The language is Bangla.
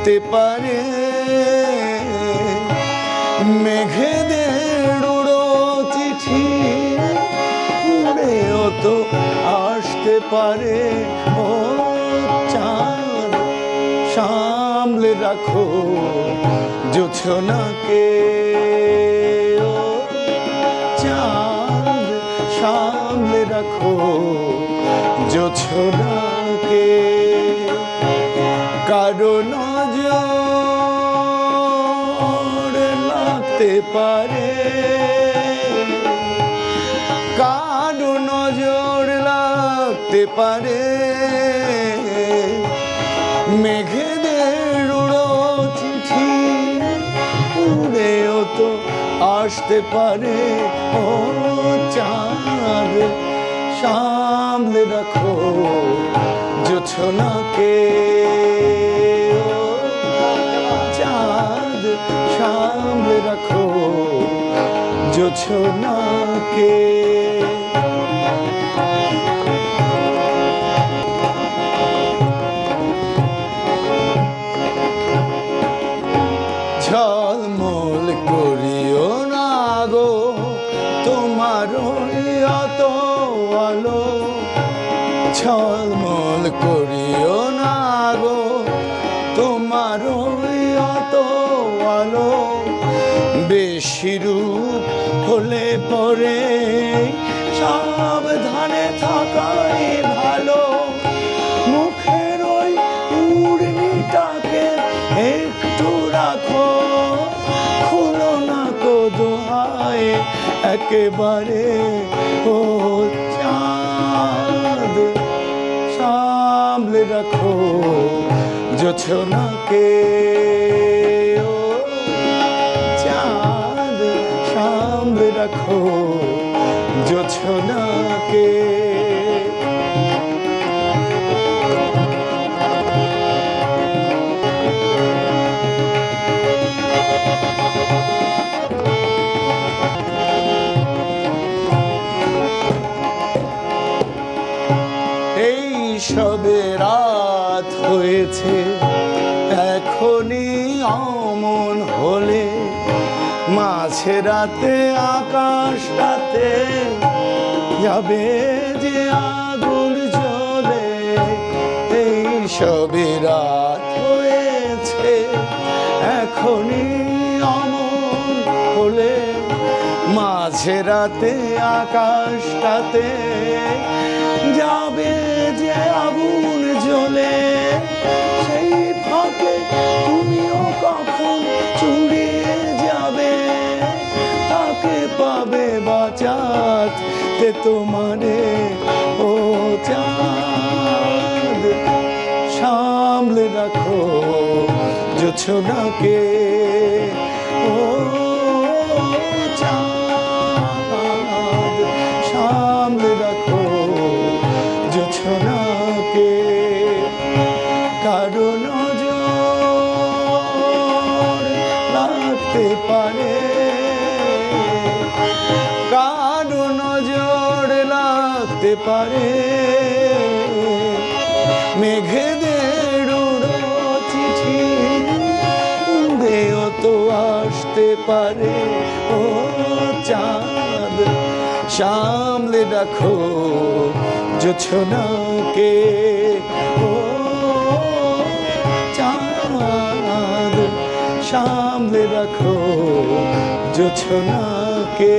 লাগতে পারে, মেঘেদের উড়ো চিঠি উড়েও তো আসতে পারে। ও চাঁদ সামলে রাখো জোছনাকে, ও চাঁদ সামলে রাখো জোছনাকে। কারো নজর লাগতে পারে, কারো নজর লাগতে পারে, মেঘেদের উড়ো চিঠি উড়েও তো আসতে পারে। ও চাঁদ সামলে রাখো জোছনাকে, ও চাঁদ সামলে রাখো জোছনাকে। ঝলমল করিও না গো তোমার অত আলো, ঝলমল করিও না গো তোমার অত আলো। বেশি রূপ হলে পরে সাবধানে থাকাই ভালো। মুখের ওই উড়নিটাকে একটু রাখো, খুলো না কো দোহাই একেবারে। ও চাঁদ সামলে রাখো জোছনাকে, ও চাঁদ সামলে রাখো জোছনাকে। এই সবে রাত হয়েছে, এখনই অমন হলে মাঝে রাতে আকাশটাতে যাবে যে আগুন জ্বলে। এই সবে রাত হয়েছে, এখনই অমন হলে মাঝে রাতে আকাশটাতে যাবে যে আগুন জ্বলে। সেই ফাঁকে তুমিও কখন চুরিয়ে যাবে, তাকে পাবে বাঁচাতে তোমারে। ও চাঁদ সামলে রাখো জোছনাকে, ও চাঁদ সামলে রাখো জোছনাকে। কারো নজর লাগতে পারে, কারো নজর লাগতে পারে, মেঘেদের উড়ো চিঠি উড়েও তো আসতে পারে। ও চাঁদ সামলে রাখো জোছনাকে, ও চাঁদ সামলে রাখো জোছনাকে।